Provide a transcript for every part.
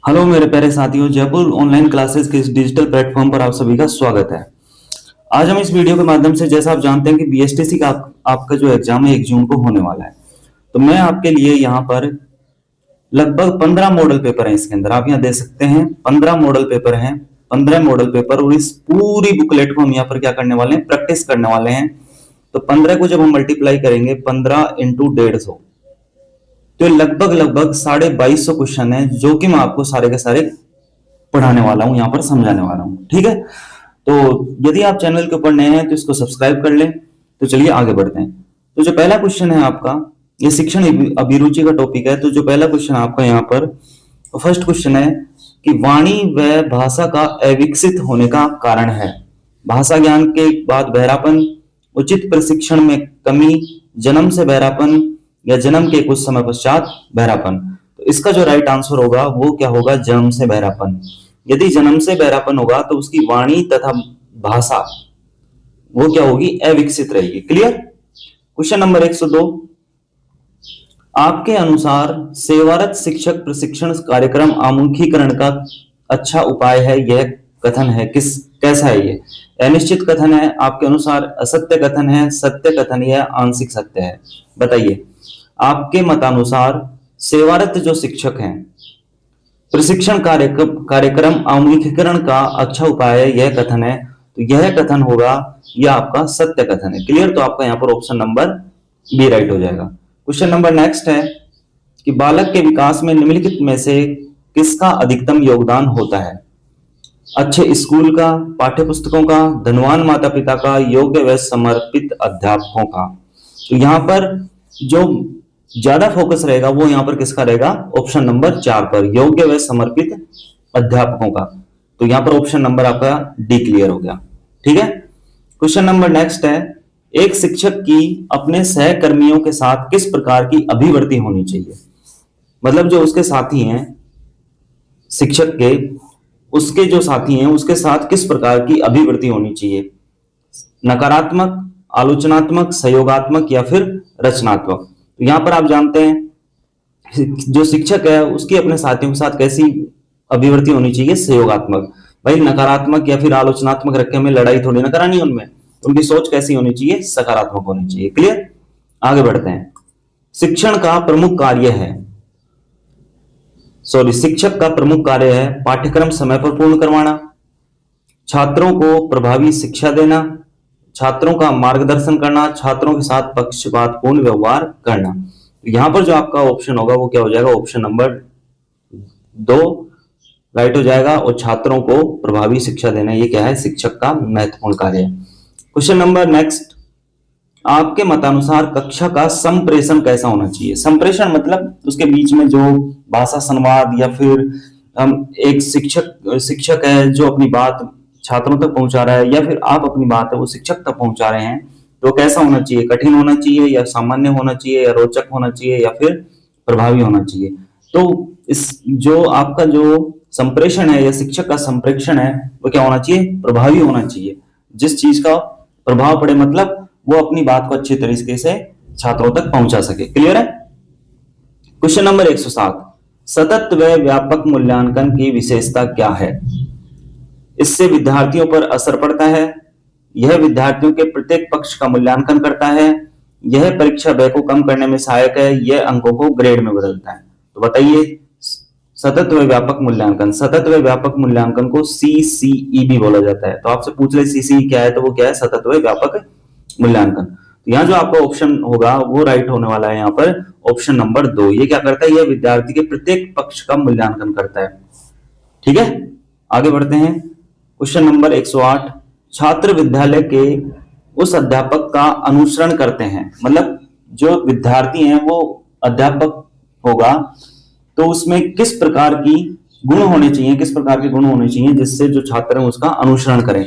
Hello मेरे प्यारे साथियों, जयपुर ऑनलाइन क्लासेस के इस डिजिटल प्लेटफॉर्म पर आप सभी का स्वागत है। आज हम इस वीडियो के माध्यम से, जैसा आप जानते हैं कि बीएसटीसी का आपका जो एग्जाम है 1 जून को होने वाला है, तो मैं आपके लिए यहाँ पर लगभग 15 मॉडल पेपर हैं। इसके अंदर आप यहाँ देख सकते हैं 15 मॉडल पेपर हैं, 15 मॉडल पेपर, और इस पूरी बुकलेट को हम यहाँ पर क्या करने वाले हैं, प्रैक्टिस करने वाले हैं। तो 15 को जब हम मल्टीप्लाई करेंगे 15 इंटू 150, तो लगभग लगभग 2250 क्वेश्चन है, जो कि मैं आपको सारे के सारे पढ़ाने वाला हूं, यहाँ पर समझाने वाला हूं। ठीक है, तो यदि आप चैनल के ऊपर नए हैं तो इसको सब्सक्राइब कर लें। तो चलिए आगे बढ़ते हैं। तो जो पहला क्वेश्चन है आपका, ये शिक्षण अभिरुचि का टॉपिक है। तो जो पहला क्वेश्चन आपका यहाँ पर फर्स्ट क्वेश्चन है कि वाणी व भाषा का अविकसित होने का कारण है। भाषा ज्ञान के बाद बहरापन, उचित प्रशिक्षण में कमी, जन्म से बहरापन, या जन्म के कुछ समय पश्चात बहरापन। तो इसका जो राइट आंसर होगा वो क्या होगा, जन्म से बहरापन। यदि जन्म से बहरापन होगा तो उसकी वाणी तथा भाषा वो क्या होगी, अविकसित रहेगी। क्लियर। क्वेश्चन नंबर 102, आपके अनुसार सेवारत शिक्षक प्रशिक्षण कार्यक्रम आमुखीकरण का अच्छा उपाय है, यह कथन है कैसा है ये? अनिश्चित कथन है, आपके अनुसार असत्य कथन है, सत्य कथन या आंशिक सत्य है? बताइए। आपके मतानुसार सेवारत जो शिक्षक हैं प्रशिक्षण कार्यक्रम आमुखीकरण का अच्छा उपाय है, यह कथन है, तो यह कथन होगा, यह आपका सत्य कथन है। क्लियर। तो आपका यहाँ पर ऑप्शन नंबर बी राइट हो जाएगा। क्वेश्चन नंबर नेक्स्ट है कि बालक के विकास में निम्नलिखित में से किसका अधिकतम योगदान होता है? अच्छे स्कूल का, पाठ्य पुस्तकों का, धनवान माता पिता का, योग्य व समर्पित अध्यापकों का। तो यहाँ पर जो ज्यादा फोकस रहेगा वो यहाँ पर किसका रहेगा, ऑप्शन नंबर 4 पर, योग्य व समर्पित अध्यापकों का। तो यहाँ पर ऑप्शन नंबर आपका डी क्लियर हो गया। ठीक है। क्वेश्चन नंबर नेक्स्ट है, एक शिक्षक की अपने सहकर्मियों के साथ किस प्रकार की अभिवर्ती होनी चाहिए? मतलब जो उसके साथी हैं शिक्षक के, उसके जो साथी हैं उसके साथ किस प्रकार की अभिवृत्ति होनी चाहिए? नकारात्मक, आलोचनात्मक, सहयोगात्मक या फिर रचनात्मक? तो यहां पर आप जानते हैं जो शिक्षक है उसकी अपने साथियों के साथ कैसी अभिवृत्ति होनी चाहिए, सहयोगात्मक। भाई नकारात्मक या फिर आलोचनात्मक रख के हमें लड़ाई थोड़ी ना करानी उनमें, उनकी सोच कैसी होनी चाहिए, सकारात्मक होनी चाहिए। क्लियर। आगे बढ़ते हैं। शिक्षण का प्रमुख कार्य है, शिक्षक का प्रमुख कार्य है पाठ्यक्रम समय पर पूर्ण करवाना, छात्रों को प्रभावी शिक्षा देना, छात्रों का मार्गदर्शन करना, छात्रों के साथ पक्षपातपूर्ण व्यवहार करना। तो यहां पर जो आपका ऑप्शन होगा वो क्या हो जाएगा, ऑप्शन नंबर 2 राइट हो जाएगा। और छात्रों को प्रभावी शिक्षा देना, ये क्या है, शिक्षक का महत्वपूर्ण कार्य है। क्वेश्चन नंबर नेक्स्ट, आपके मतानुसार कक्षा का संप्रेषण कैसा होना चाहिए? संप्रेषण मतलब उसके बीच में जो भाषा संवाद, या फिर एक शिक्षक है जो अपनी बात छात्रों तक पहुंचा रहा है, या फिर आप अपनी बात है वो शिक्षक तक पहुंचा रहे हैं, तो कैसा होना चाहिए? कठिन होना चाहिए, या सामान्य होना चाहिए, या रोचक होना चाहिए, या फिर प्रभावी होना चाहिए? तो इस जो आपका जो संप्रेषण है या शिक्षक का संप्रेषण है वो क्या होना चाहिए, प्रभावी होना चाहिए। जिस चीज का प्रभाव पड़े, मतलब वो अपनी बात को अच्छी तरीके से छात्रों तक पहुंचा सके। क्लियर है। क्वेश्चन नंबर 107, सतत व व्यापक मूल्यांकन की विशेषता क्या है? इससे विद्यार्थियों पर असर पड़ता है, यह विद्यार्थियों के प्रत्येक पक्ष का मूल्यांकन करता है, यह परीक्षा व्यय को कम करने में सहायक है, यह अंकों को ग्रेड में बदलता है। तो बताइए, सतत व व्यापक मूल्यांकन, सतत व व्यापक मूल्यांकन को सीसीई भी बोला जाता है। तो आपसे पूछ ले सीसीई क्या है, तो वो क्या है, सतत व व्यापक मूल्यांकन। तो यहाँ जो आपका ऑप्शन होगा वो राइट होने वाला है, यहाँ पर ऑप्शन नंबर 2। ये क्या करता है, यह विद्यार्थी के प्रत्येक पक्ष का मूल्यांकन करता है। ठीक है। आगे बढ़ते हैं। क्वेश्चन नंबर 108, छात्र विद्यालय के उस अध्यापक का अनुसरण करते हैं, मतलब जो विद्यार्थी हैं वो अध्यापक होगा, तो उसमें किस प्रकार की गुण होने चाहिए, किस प्रकार के गुण होने चाहिए जिससे जो छात्र हैं उसका अनुसरण करें?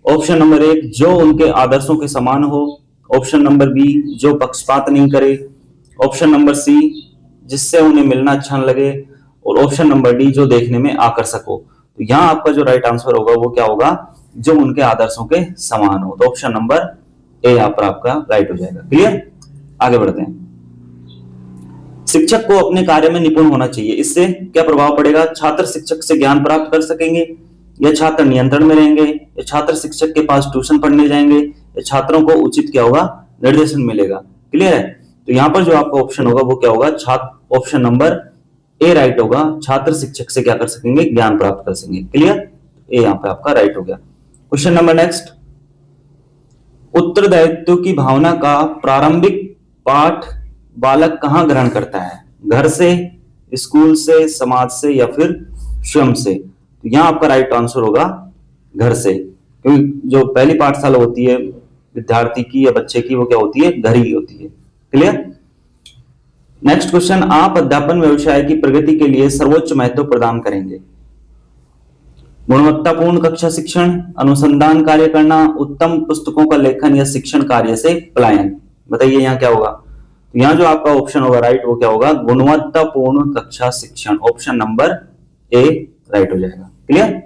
ऑप्शन नंबर 1, जो उनके आदर्शों के समान हो। ऑप्शन नंबर बी, जो पक्षपात नहीं करे। ऑप्शन नंबर सी, जिससे उन्हें मिलना अच्छा न लगे। और ऑप्शन नंबर डी, जो देखने में आकर्षक हो। तो यहाँ आपका जो राइट आंसर होगा वो क्या होगा, जो उनके आदर्शों के समान हो। तो ऑप्शन नंबर ए यहाँ पर आपका राइट हो जाएगा। क्लियर। आगे बढ़ते हैं। शिक्षक को अपने कार्य में निपुण होना चाहिए। इससे क्या प्रभाव पड़ेगा? छात्र शिक्षक से ज्ञान प्राप्त कर सकेंगे, या छात्र नियंत्रण में रहेंगे, या छात्र शिक्षक के पास ट्यूशन पढ़ने जाएंगे, या छात्रों को उचित क्या होगा? निर्देशन मिलेगा। क्लियर है? तो यहाँ पर जो आपका ऑप्शन होगा वो क्या होगा? ऑप्शन नंबर ए राइट होगा। छात्र शिक्षक से क्या कर सकेंगे? ज्ञान प्राप्त कर सकेंगे। क्लियर? ए यहाँ पे आपका राइट हो गया। क्वेश्चन नंबर नेक्स्ट, उत्तरदायित्व की भावना का प्रारंभिक पाठ बालक कहाँ ग्रहण करता है? घर से, स्कूल से, समाज से, या फिर स्वयं से? तो यहां आपका राइट आंसर होगा घर से, क्योंकि जो पहली पाठशाला होती है विद्यार्थी की या बच्चे की वो क्या होती है? घर ही होती है। क्लियर? नेक्स्ट क्वेश्चन, आप अध्यापन व्यवसाय की प्रगति के लिए सर्वोच्च महत्व प्रदान करेंगे? गुणवत्तापूर्ण कक्षा शिक्षण, अनुसंधान कार्य करना, उत्तम पुस्तकों का लेखन, या शिक्षण कार्य से पलायन? बताइए यहाँ क्या होगा? तो यहाँ जो आपका ऑप्शन होगा राइट वो क्या होगा? गुणवत्तापूर्ण कक्षा शिक्षण। ऑप्शन नंबर ए राइट हो जाएगा। क्लियर?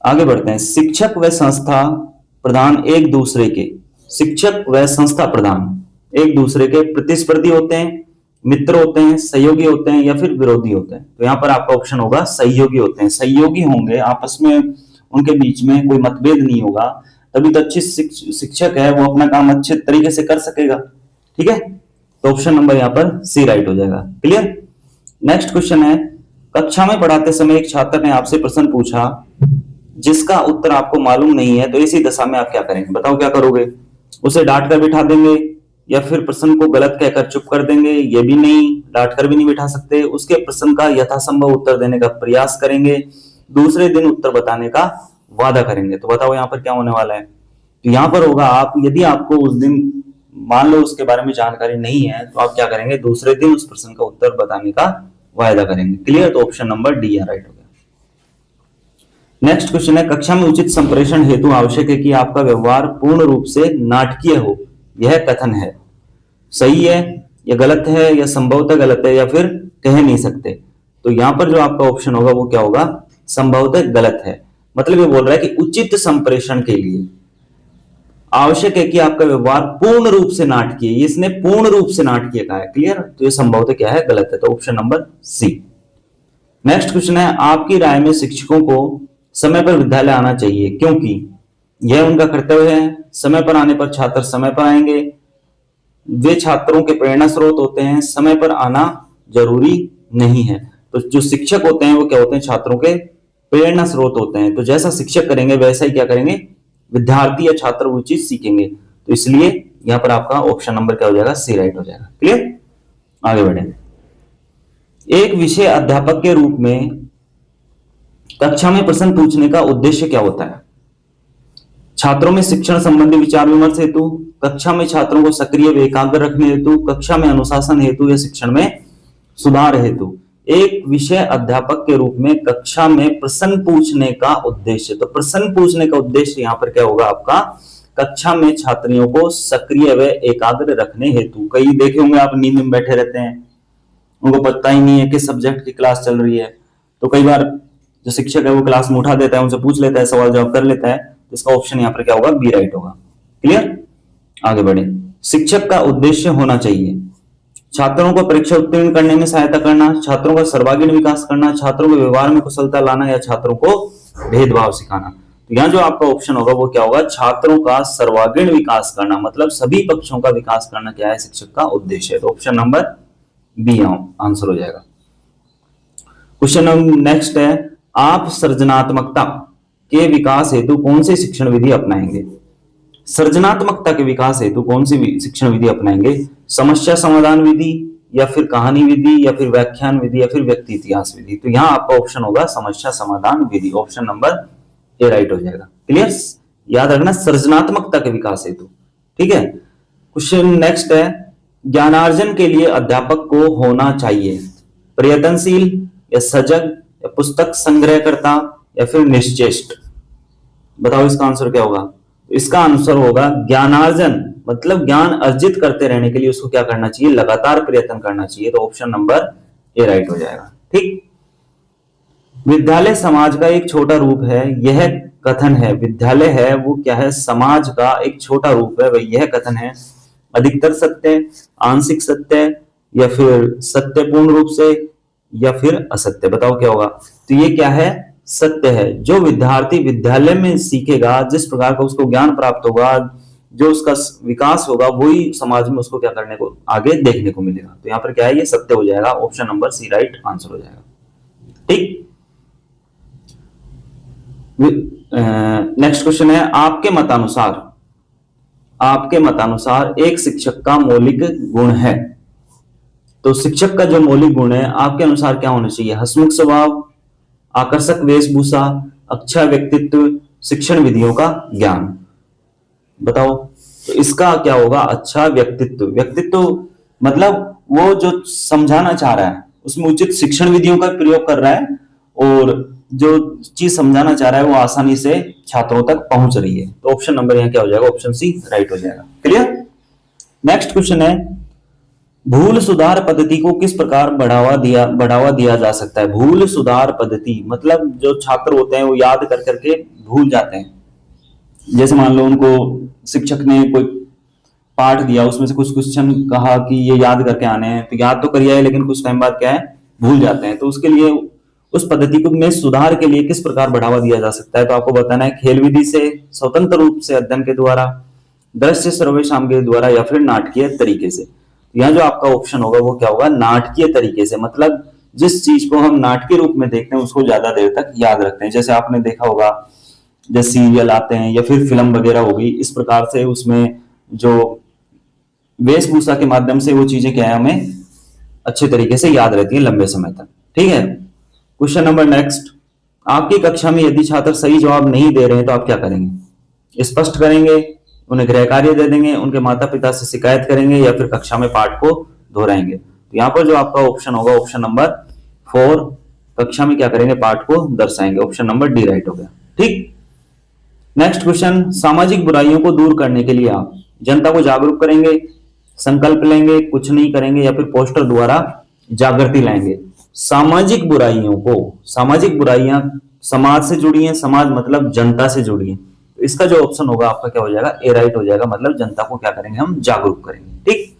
आगे बढ़ते हैं। शिक्षक व संस्था प्रधान एक दूसरे के, शिक्षक व संस्था प्रधान एक दूसरे के प्रतिस्पर्धी होते हैं, मित्र होते हैं, सहयोगी होते हैं, या फिर विरोधी होते हैं? तो यहाँ पर आपका ऑप्शन होगा सहयोगी होते हैं। सहयोगी होंगे, आपस में उनके बीच में कोई मतभेद नहीं होगा, तभी तो अच्छी शिक्षक है वो अपना काम अच्छे तरीके से कर सकेगा। ठीक है? तो ऑप्शन नंबर यहाँ पर सी राइट हो जाएगा। क्लियर? नेक्स्ट क्वेश्चन है, कक्षा में पढ़ाते समय एक छात्र ने आपसे प्रश्न पूछा जिसका उत्तर आपको मालूम नहीं है, तो इसी दशा में आप क्या करेंगे? बताओ क्या करोगे? उसे डांट कर बिठा देंगे, या फिर प्रश्न को गलत कहकर चुप कर देंगे? ये भी नहीं, डांट कर भी नहीं बिठा सकते। उसके प्रश्न का यथासंभव उत्तर देने का प्रयास करेंगे, दूसरे दिन उत्तर बताने का वादा करेंगे। तो बताओ यहाँ पर क्या होने वाला है? तो यहाँ पर होगा, आप यदि आपको उस दिन मान लो उसके बारे में जानकारी नहीं है, तो आप क्या करेंगे? दूसरे दिन उस प्रश्न का उत्तर बताने का वायदा करेंगे। क्लियर? तो ऑप्शन नंबर डी राइट हो गया। नेक्स्ट क्वेश्चन है, कक्षा में उचित संप्रेषण हेतु आवश्यक है कि आपका व्यवहार पूर्ण रूप से नाटकीय हो, यह कथन है। सही है या गलत है, या संभवतः गलत है, या फिर कह नहीं सकते? तो यहां पर जो आपका ऑप्शन होगा वो क्या होगा? संभवतः गलत है। मतलब ये बोल रहा है कि उचित संप्रेषण के लिए आवश्यक है कि आपका व्यवहार पूर्ण रूप से नाटकीय, इसने पूर्ण रूप से नाटकीय कहा है। क्लियर? तो ये संभवतः क्या है? गलत है। तो option number C. Next question है, आपकी राय में शिक्षकों को समय पर विद्यालय आना चाहिए क्योंकि यह उनका कर्तव्य है, समय पर आने पर छात्र समय पर आएंगे, वे छात्रों के प्रेरणा स्रोत होते हैं, समय पर आना जरूरी नहीं है? तो जो शिक्षक होते हैं वो क्या होते हैं? छात्रों के प्रेरणा स्रोत होते हैं। तो जैसा शिक्षक करेंगे वैसा ही क्या करेंगे? विद्यार्थी या छात्र वो चीज सीखेंगे। तो इसलिए यहां पर आपका ऑप्शन नंबर क्या हो जाएगा? सी राइट हो जाएगा। क्लियर? आगे बढ़े। एक विषय अध्यापक के रूप में कक्षा में प्रश्न पूछने का उद्देश्य क्या होता है? छात्रों में शिक्षण संबंधी विचार विमर्श हेतु, कक्षा में छात्रों को सक्रिय व एकाग्र रखने हेतु, कक्षा में अनुशासन हेतु, या शिक्षण में सुधार हेतु? एक विषय अध्यापक के रूप में कक्षा में प्रश्न पूछने का उद्देश्य, तो प्रश्न पूछने का उद्देश्य यहाँ पर क्या होगा आपका? कक्षा में छात्रियों को सक्रिय व एकाग्र रखने हेतु। कई देखे होंगे आप नींद में बैठे रहते हैं, उनको पता ही नहीं है किस सब्जेक्ट की क्लास चल रही है, तो कई बार जो शिक्षक है वो क्लास में उठा देता है, उनसे पूछ लेता है, सवाल जवाब कर लेता है। तो इसका ऑप्शन यहाँ पर क्या होगा? बी राइट होगा। क्लियर? आगे बढ़े। शिक्षक का उद्देश्य होना चाहिए छात्रों को परीक्षा उत्तीर्ण करने में सहायता करना, छात्रों का सर्वांगीण विकास करना, छात्रों के व्यवहार में कुशलता लाना, या छात्रों को भेदभाव सिखाना? तो यहाँ जो आपका ऑप्शन होगा वो क्या होगा? छात्रों का सर्वांगीण विकास करना, मतलब सभी पक्षों का विकास करना क्या है शिक्षक का उद्देश्य है। तो ऑप्शन नंबर बी आंसर हो जाएगा। क्वेश्चन नंबर नेक्स्ट है, आप सृजनात्मकता के विकास हेतु कौन सी शिक्षण विधि अपनाएंगे? सृजनात्मकता के विकास हेतु कौन सी शिक्षण विधि अपनाएंगे? समस्या समाधान विधि, या फिर कहानी विधि, या फिर व्याख्यान विधि, या फिर व्यक्ति इतिहास विधि? तो यहाँ आपका ऑप्शन होगा समस्या समाधान विधि। ऑप्शन नंबर ए राइट हो जाएगा। क्लियर? याद रखना, सृजनात्मकता के विकास हेतु। ठीक है? क्वेश्चन नेक्स्ट है, ज्ञानार्जन के लिए अध्यापक को होना चाहिए प्रयत्नशील, या सजग, या पुस्तक संग्रहकर्ता, या फिर निश्चेष्ट? बताओ इसका आंसर क्या होगा? इसका आंसर होगा ज्ञानार्जन, मतलब ज्ञान अर्जित करते रहने के लिए उसको क्या करना चाहिए? लगातार प्रयत्न करना चाहिए। तो ऑप्शन नंबर ए राइट हो जाएगा। ठीक? विद्यालय समाज का एक छोटा रूप है, यह कथन है। विद्यालय है वो क्या है? समाज का एक छोटा रूप है, वह यह कथन है। अधिकतर सत्य, आंशिक सत्य, या फिर सत्यपूर्ण रूप से, या फिर असत्य। बताओ क्या होगा। तो ये क्या है, सत्य है। जो विद्यार्थी विद्यालय में सीखेगा, जिस प्रकार का उसको ज्ञान प्राप्त होगा, जो उसका विकास होगा, वही समाज में उसको क्या करने को आगे देखने को मिलेगा। तो यहाँ पर क्या है, ये सत्य हो जाएगा। Option number C right answer हो जाएगा। ठीक। नेक्स्ट क्वेश्चन है, आपके मतानुसार एक शिक्षक का मौलिक गुण है। तो शिक्षक का जो मौलिक गुण है आपके अनुसार क्या होना चाहिए। हंसमुख स्वभाव, आकर्षक वेशभूषा, अच्छा व्यक्तित्व, शिक्षण विधियों का ज्ञान। बताओ। तो इसका क्या होगा, अच्छा व्यक्तित्व। व्यक्तित्व मतलब वो जो समझाना चाह रहा है उसमें उचित शिक्षण विधियों का प्रयोग कर रहा है, और जो चीज समझाना चाह रहा है वो आसानी से छात्रों तक पहुंच रही है। तो ऑप्शन नंबर यहाँ क्या हो जाएगा, ऑप्शन सी राइट हो जाएगा। क्लियर। नेक्स्ट क्वेश्चन है, भूल सुधार पद्धति को किस प्रकार बढ़ावा दिया जा सकता है। भूल सुधार पद्धति मतलब जो छात्र होते हैं वो याद कर करके भूल जाते हैं। जैसे मान लो उनको शिक्षक ने कोई पाठ दिया, उसमें से कुछ क्वेश्चन कहा कि ये याद करके आने हैं, तो याद तो करिए लेकिन कुछ टाइम बाद क्या है, भूल जाते हैं। तो उसके लिए उस पद्धति को में सुधार के लिए किस प्रकार बढ़ावा दिया जा सकता है। तो आपको बताना है, खेल विधि से, स्वतंत्र रूप से अध्ययन के द्वारा, दृश्य सर्वेक्षण के द्वारा, या फिर नाटकीय तरीके से। यहाँ जो आपका ऑप्शन होगा वो क्या होगा, नाटकीय तरीके से। मतलब जिस चीज को हम नाटकीय रूप में देखते हैं उसको ज्यादा देर तक याद रखते हैं। जैसे आपने देखा होगा जैसे सीरियल आते हैं या फिर फिल्म वगैरह होगी, इस प्रकार से उसमें जो वेशभूषा के माध्यम से वो चीजें क्या है हमें अच्छे तरीके से याद रहती है लंबे समय तक। ठीक है। क्वेश्चन नंबर नेक्स्ट, आपकी कक्षा में यदि छात्र सही जवाब नहीं दे रहे हैं तो आप क्या करेंगे। स्पष्ट करेंगे, उन्हें गृह कार्य दे देंगे, उनके माता पिता से शिकायत करेंगे, या फिर कक्षा में पाठ को दोहराएंगे। तो यहाँ पर जो आपका ऑप्शन होगा ऑप्शन नंबर 4, कक्षा में क्या करेंगे, पाठ को दर्शाएंगे। ऑप्शन नंबर डी राइट हो गया। ठीक। नेक्स्ट क्वेश्चन, सामाजिक बुराइयों को दूर करने के लिए आप जनता को जागरूक करेंगे, संकल्प लेंगे, कुछ नहीं करेंगे, या फिर पोस्टर द्वारा जागृति लाएंगे। सामाजिक बुराइयां समाज से जुड़ी हैं, समाज मतलब जनता से जुड़ी हैं। तो इसका जो ऑप्शन होगा आपका क्या हो जाएगा, ए राइट हो जाएगा। मतलब जनता को क्या करेंगे, हम जागरूक करेंगे। ठीक।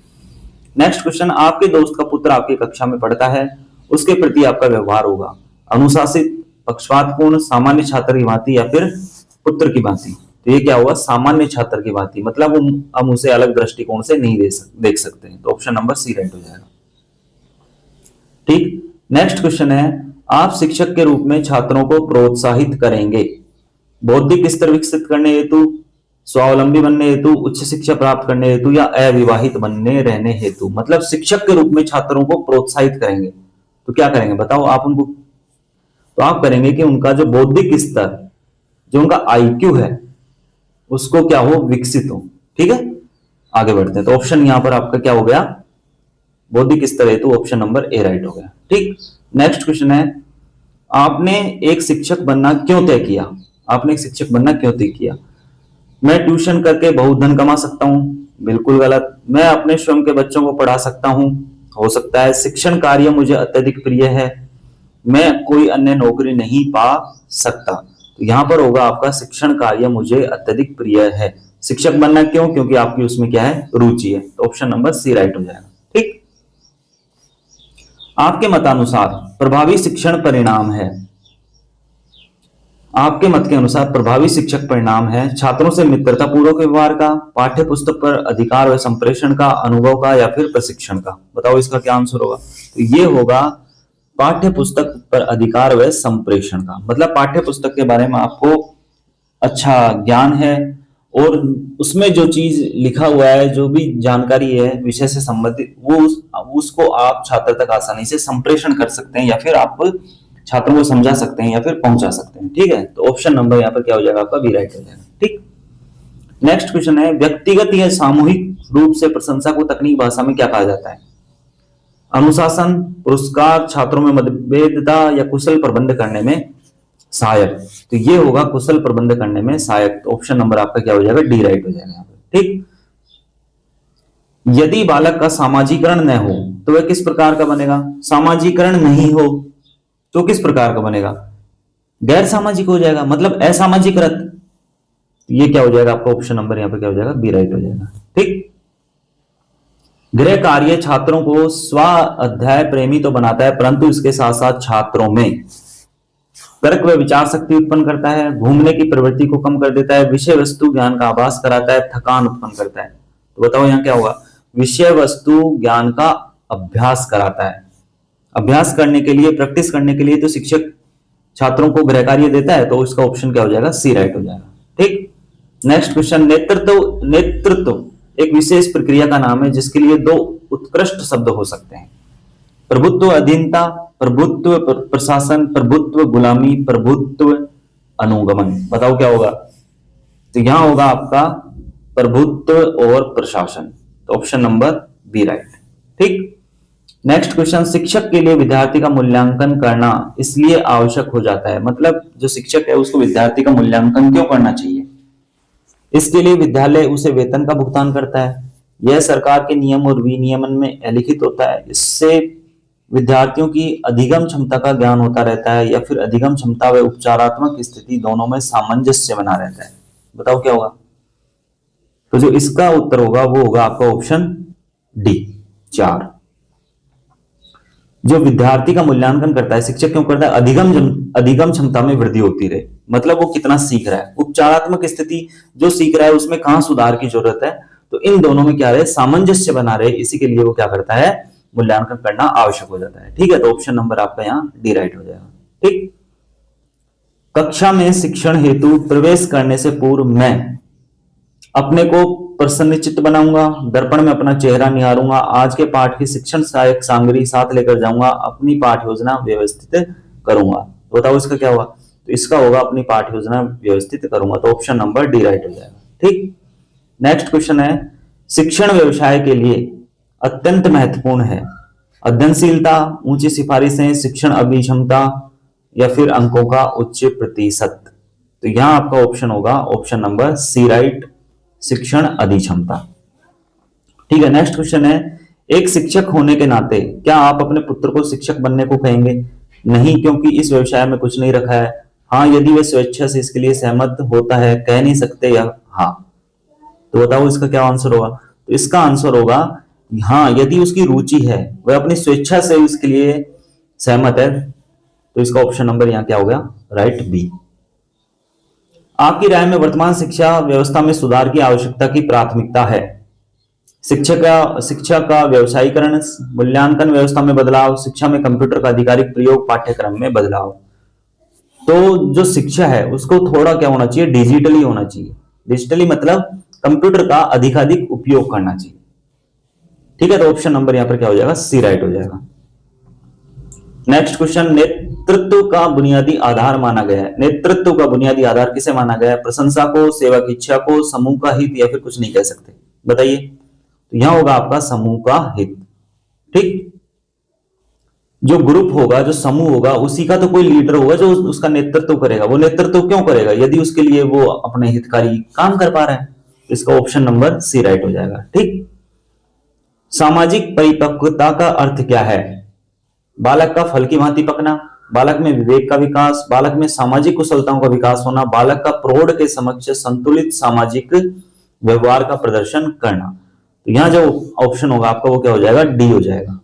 नेक्स्ट क्वेश्चन, आपके दोस्त का पुत्र आपकी कक्षा में पढ़ता है, उसके प्रति आपका व्यवहार होगा अनुशासित, पक्षपातपूर्ण, सामान्य छात्र की भांति, या फिर पुत्र की भांति। तो ये क्या हुआ, सामान्य छात्र की भांति। मतलब हम उसे अलग दृष्टिकोण से नहीं देख सकते हैं। तो ऑप्शन नंबर सी राइट हो जाएगा। ठीक। नेक्स्ट क्वेश्चन है, आप शिक्षक के रूप में छात्रों को प्रोत्साहित करेंगे बौद्धिक स्तर विकसित करने हेतु, स्वावलंबी बनने हेतु, उच्च शिक्षा प्राप्त करने हेतु, या अविवाहित बनने रहने हेतु। मतलब शिक्षक के रूप में छात्रों को प्रोत्साहित करेंगे तो क्या करेंगे बताओ आप उनको। तो आप करेंगे कि उनका जो बौद्धिक स्तर, जो उनका आईक्यू है, उसको क्या हो, विकसित हो। ठीक है। आगे बढ़ते हैं। तो ऑप्शन यहां पर आपका क्या हो गया, बौद्धिक स्तर हेतु ऑप्शन नंबर ए राइट हो गया। ठीक। नेक्स्ट क्वेश्चन है, आपने एक शिक्षक बनना क्यों तय किया। आपने एक शिक्षक बनना क्यों तय किया। मैं ट्यूशन करके बहुत धन कमा सकता हूं, बिल्कुल गलत। मैं अपने स्वयं के बच्चों को पढ़ा सकता हूं, हो सकता है। शिक्षण कार्य मुझे अत्यधिक प्रिय है, मैं कोई अन्य नौकरी नहीं पा सकता। तो यहां पर होगा आपका शिक्षण कार्य मुझे अत्यधिक प्रिय है। शिक्षक बनना क्यों, क्योंकि आपकी उसमें क्या है, रुचि है। तो ऑप्शन नंबर सी राइट हो जाएगा। ठीक। आपके मतानुसार प्रभावी शिक्षण परिणाम है, आपके मत के अनुसार प्रभावी शिक्षक परिणाम है छात्रों से मित्रतापूर्वक व्यवहार का, पाठ्य पुस्तक पर अधिकार व संप्रेषण का, अनुभव का, या फिर प्रशिक्षण का। बताओ इसका क्या आंसर होगा। तो ये होगा पाठ्य पुस्तक पर अधिकार व संप्रेषण का। मतलब पाठ्य पुस्तक के बारे में आपको अच्छा ज्ञान है, और उसमें जो चीज लिखा हुआ है, जो भी जानकारी है विषय से संबंधित, उसको आप छात्र तक आसानी से संप्रेषण कर सकते हैं, या फिर आप छात्रों को समझा सकते हैं, या फिर पहुंचा सकते हैं। ठीक है। तो ऑप्शन नंबर यहाँ पर क्या हो जाएगा आपका, बी राइट हो जाएगा। ठीक। नेक्स्ट क्वेश्चन है, व्यक्तिगत या सामूहिक रूप से प्रशंसा को तकनीकी भाषा में क्या कहा जाता है। अनुशासन, पुरस्कार, छात्रों में मतभेदता, या कुशल प्रबंध करने में सहायक। तो ये होगा कुशल प्रबंध करने में सहायक। तो ऑप्शन नंबर आपका क्या हो जाएगा, डी राइट हो जाएगा यहाँ पर। ठीक। यदि बालक का सामाजिकरण न हो तो वह किस प्रकार का बनेगा। सामाजिकरण नहीं हो तो किस प्रकार का बनेगा, गैर सामाजिक हो जाएगा, मतलब असामाजिक। ये क्या हो जाएगा आपका ऑप्शन नंबर यहाँ पे क्या हो जाएगा, बी राइट हो जाएगा। ठीक। गृह कार्य छात्रों को स्व अध्याय प्रेमी तो बनाता है, परंतु इसके साथ साथ छात्रों में तर्क व विचार शक्ति उत्पन्न करता है, घूमने की प्रवृत्ति को कम कर देता है, विषय वस्तु ज्ञान का आभास कराता है, थकान उत्पन्न करता है। तो बताओ यहाँ क्या होगा? विषय वस्तु ज्ञान का अभ्यास कराता है। अभ्यास करने के लिए, प्रैक्टिस करने के लिए तो शिक्षक छात्रों को गृह कार्य देता है, तो इसका ऑप्शन क्या हो जाएगा? सी राइट हो जाएगा। ठीक। नेक्स्ट क्वेश्चन, नेतृत्व एक विशेष प्रक्रिया का नाम है जिसके लिए दो उत्कृष्ट शब्द हो सकते हैं। प्रभुत्व अधीनता, प्रभुत्व प्रशासन, प्रभुत्व गुलामी, प्रभुत्व अनुगमन। बताओ क्या होगा? तो यहां होगा आपका प्रभुत्व और प्रशासन। तो ऑप्शन नंबर बी राइट। ठीक। नेक्स्ट क्वेश्चन, शिक्षक के लिए विद्यार्थी का मूल्यांकन करना इसलिए आवश्यक हो जाता है, मतलब जो शिक्षक है उसको विद्यार्थी का मूल्यांकन क्यों करना चाहिए? इसके लिए विद्यालय उसे वेतन का भुगतान करता है, यह सरकार के नियम और विनियमन में लिखित होता है, इससे विद्यार्थियों की अधिगम क्षमता का ज्ञान होता रहता है, या फिर अधिगम क्षमता व उपचारात्मक स्थिति दोनों में सामंजस्य बना रहता है। बताओ क्या होगा? तो जो इसका उत्तर होगा वो होगा आपका ऑप्शन डी 4। जो विद्यार्थी का मूल्यांकन करता है शिक्षक क्यों करता है? अधिगम क्षमता में वृद्धि होती रहे, मतलब वो कितना सीख रहा है। उपचारात्मक स्थिति, जो सीख रहा है उसमें कहां सुधार की जरूरत है, तो इन दोनों में क्या रहे? सामंजस्य बना रहे, इसी के लिए वो क्या करता है? मूल्यांकन करना आवश्यक हो जाता है। ठीक है, तो ऑप्शन नंबर आपका यहाँ डी राइट हो जाएगा। ठीक। कक्षा में शिक्षण हेतु प्रवेश करने से पूर्व मैं अपने को प्रसन्नचित्त बनाऊंगा, दर्पण में अपना चेहरा निहारूंगा, आज के पाठ की शिक्षण सहायक सामग्री साथ लेकर जाऊंगा, अपनी पाठ योजना व्यवस्थित करूंगा। तो बताओ इसका क्या होगा? तो इसका होगा अपनी पाठ योजना व्यवस्थित करूंगा। तो ऑप्शन नंबर डी राइट हो जाएगा। ठीक। नेक्स्ट क्वेश्चन है, शिक्षण व्यवसाय के लिए अत्यंत महत्वपूर्ण है अध्ययनशीलता, ऊंची सिफारिशें, शिक्षण अभिक्षमता, या फिर अंकों का उच्च प्रतिशत। तो यहां आपका ऑप्शन होगा ऑप्शन नंबर सी राइट, शिक्षण अधिक्षमता। ठीक है। नेक्स्ट क्वेश्चन है, एक शिक्षक होने के नाते क्या आप अपने पुत्र को शिक्षक बनने को कहेंगे? नहीं, क्योंकि इस व्यवसाय में कुछ नहीं रखा है। हाँ, यदि वह स्वेच्छा से इसके लिए सहमत होता है, कह नहीं सकते या हाँ। तो बताओ इसका क्या आंसर होगा? तो इसका आंसर होगा हाँ, यदि उसकी रुचि है, वह अपनी स्वेच्छा से इसके लिए सहमत है। तो इसका ऑप्शन नंबर यहाँ क्या हो गया? Right, B. आपकी राय में वर्तमान शिक्षा व्यवस्था में सुधार की आवश्यकता की प्राथमिकता है? शिक्षा का व्यवसायीकरण, मूल्यांकन व्यवस्था में बदलाव, शिक्षा में कंप्यूटर का आधिकारिक प्रयोग, पाठ्यक्रम में बदलाव। तो जो शिक्षा है उसको थोड़ा क्या होना चाहिए? डिजिटली होना चाहिए। डिजिटली मतलब कंप्यूटर का अधिकाधिक उपयोग करना चाहिए। ठीक है, तो ऑप्शन नंबर यहां पर क्या हो जाएगा? सी राइट हो जाएगा। नेक्स्ट क्वेश्चन, नेतृत्व का बुनियादी आधार माना गया है। नेतृत्व का बुनियादी आधार किसे माना गया है? प्रशंसा को, सेवा की इच्छा को, समूह का हित, या फिर कुछ नहीं कह सकते? बताइए। तो यहां होगा आपका समूह का हित। ठीक। जो ग्रुप होगा, जो समूह होगा, उसी का तो कोई लीडर होगा जो उसका नेतृत्व करेगा। वो नेतृत्व क्यों करेगा? यदि उसके लिए वो अपने हितकारी काम कर पा रहा है। इसका ऑप्शन नंबर सी राइट हो जाएगा। ठीक। सामाजिक परिपक्वता का अर्थ क्या है? बालक का फल की भांति पकना, बालक में विवेक का विकास, बालक में सामाजिक कुशलताओं का विकास होना, बालक का प्रौढ़ के समक्ष संतुलित सामाजिक व्यवहार का प्रदर्शन करना। तो यहां जो ऑप्शन होगा आपका वो क्या हो जाएगा? डी हो जाएगा।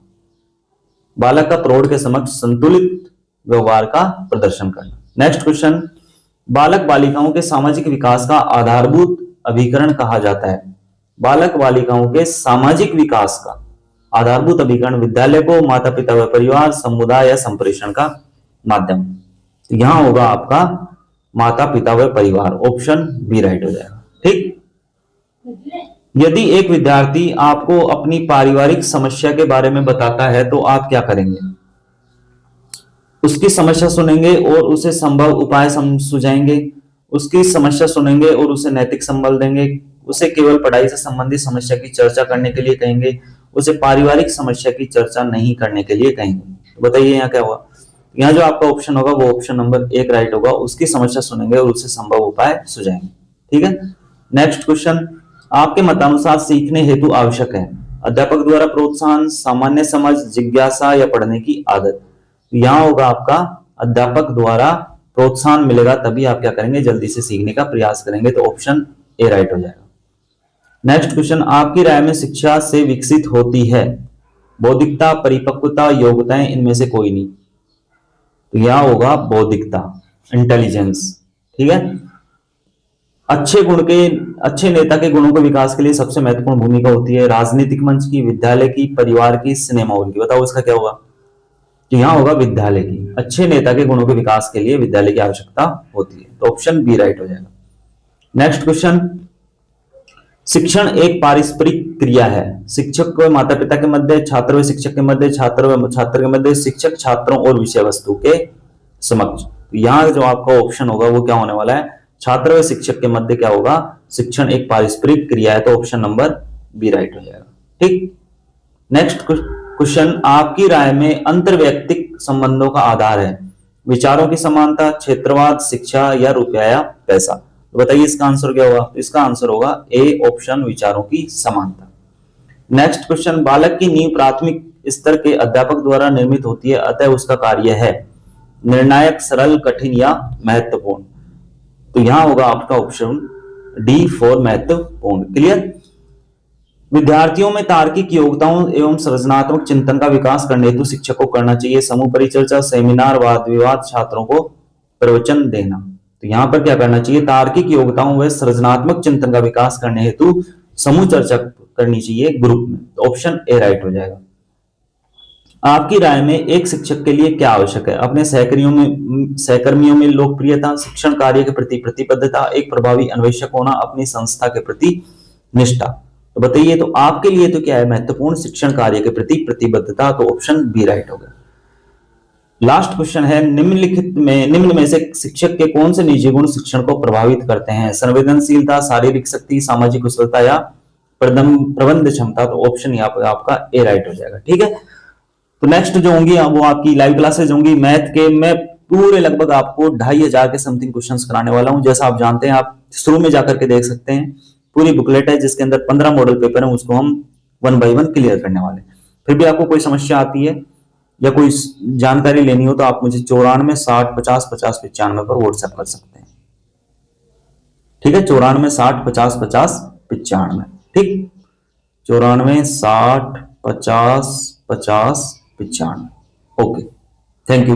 बालक का प्रौढ़ के समक्ष संतुलित व्यवहार का प्रदर्शन करना। नेक्स्ट क्वेश्चन, बालक बालिकाओं के सामाजिक विकास का आधारभूत अभिकरण कहा जाता है। बालक बालिकाओं के सामाजिक विकास का आधारभूत अभिकरण विद्यालय को, माता पिता व परिवार, समुदाय या संप्रेषण का माध्यम। तो यहां होगा आपका माता पिता व परिवार। ऑप्शन बी राइट हो जाएगा। ठीक। यदि एक विद्यार्थी आपको अपनी पारिवारिक समस्या के बारे में बताता है तो आप क्या करेंगे? उसकी समस्या सुनेंगे और उसे संभव उपाय सुझाएंगे, उसकी समस्या सुनेंगे और उसे नैतिक संबल देंगे, उसे केवल पढ़ाई से संबंधित समस्या की चर्चा करने के लिए कहेंगे, उसे पारिवारिक समस्या की चर्चा नहीं करने के लिए कहेंगे। तो बताइए यहाँ क्या हुआ? यहाँ जो आपका ऑप्शन होगा वो ऑप्शन नंबर 1 राइट होगा। उसकी समस्या सुनेंगे और उसे संभव उपाय सुझाएंगे। ठीक है। नेक्स्ट क्वेश्चन, आपके मतानुसार सीखने हेतु आवश्यक है? अध्यापक द्वारा प्रोत्साहन, सामान्य समझ, जिज्ञासा, या पढ़ने की आदत। यहाँ होगा आपका अध्यापक द्वारा प्रोत्साहन मिलेगा तभी आप क्या करेंगे? जल्दी से सीखने का प्रयास करेंगे। तो ऑप्शन ए राइट हो जाएगा। नेक्स्ट क्वेश्चन, आपकी राय में शिक्षा से विकसित होती है बौद्धिकता, परिपक्वता, योग्यताएं, इनमें से कोई नहीं। तो यह होगा बौद्धिकता, इंटेलिजेंस। ठीक है। अच्छे गुण के अच्छे नेता के गुणों के विकास के लिए सबसे महत्वपूर्ण भूमिका होती है राजनीतिक मंच की, विद्यालय की, परिवार की, सिनेमा हॉल की। बताओ इसका क्या होगा। तो यहां होगा विद्यालय की। अच्छे नेता के गुणों के विकास के लिए विद्यालय की आवश्यकता होती है, तो ऑप्शन बी राइट हो जाएगा। नेक्स्ट क्वेश्चन, शिक्षण एक पारस्परिक क्रिया है। शिक्षक व माता पिता के मध्य, छात्र व शिक्षक के मध्य, छात्र व छात्र के मध्य, शिक्षक छात्रों और विषय वस्तु के समक्ष। यहाँ जो आपका ऑप्शन होगा वो क्या होने वाला है, छात्र व शिक्षक के मध्य क्या होगा, शिक्षण एक पारस्परिक क्रिया है, तो ऑप्शन नंबर बी राइट हो जाएगा। ठीक। नेक्स्ट क्वेश्चन, आपकी राय में अंतर्वैयक्तिक संबंधों का आधार है विचारों की समानता, क्षेत्रवाद, शिक्षा या रुपया या पैसा। तो बताइए इसका आंसर क्या होगा। इसका आंसर होगा ए ऑप्शन, विचारों की समानता। नेक्स्ट क्वेश्चन, बालक की नींव प्राथमिक स्तर के अध्यापक द्वारा निर्मित होती है, अतः उसका कार्य है निर्णायक, सरल, कठिन या महत्वपूर्ण। तो यहां होगा आपका ऑप्शन डी फॉर महत्वपूर्ण। क्लियर। विद्यार्थियों में तार्किक योग्यताओं एवं सृजनात्मक चिंतन का विकास करने हेतु शिक्षक को करना चाहिए समूह परिचर्चा, सेमिनार, वाद विवाद, छात्रों को प्रवचन देना। तो यहां पर क्या करना चाहिए, तार्किक योग्यताओं व सृजनात्मक चिंतन का विकास करने हेतु समूह चर्चा करनी चाहिए ग्रुप में। तो ऑप्शन ए राइट हो जाएगा। आपकी राय में एक शिक्षक के लिए क्या आवश्यक है, अपने सहकर्मियों में लोकप्रियता, शिक्षण कार्य के प्रति प्रतिबद्धता, एक प्रभावी अन्वेषक होना, अपनी संस्था के प्रति निष्ठा। तो बताइए, तो आपके लिए तो क्या है महत्वपूर्ण, शिक्षण कार्य के प्रति प्रतिबद्धता। तो ऑप्शन बी राइट होगा। लास्ट क्वेश्चन है, निम्न में से शिक्षक के कौन से निजी गुण शिक्षण को प्रभावित करते हैं, संवेदनशीलता, शारीरिक शक्ति, सामाजिक कुशलता या प्रबंध क्षमता। तो ऑप्शन यहाँ पर आपका ए राइट हो जाएगा। ठीक है। तो नेक्स्ट जो होंगी वो आपकी लाइव क्लासेज होंगी मैथ के। मैं पूरे लगभग आपको 2500 के समथिंग क्वेश्चंस कराने वाला हूं। जैसा आप जानते हैं, आप शुरू में जाकर के देख सकते हैं, पूरी बुकलेट है जिसके अंदर 15 मॉडल पेपर है, उसको हम 1 बाय 1 क्लियर करने वाले। फिर भी आपको कोई समस्या आती है या कोई जानकारी लेनी हो तो आप मुझे 94 60 50 50 95 पर व्हाट्सएप कर सकते हैं। ठीक है। 94 60 50 50 95। ठीक। 94 60 50 50 95। Okay, thank you.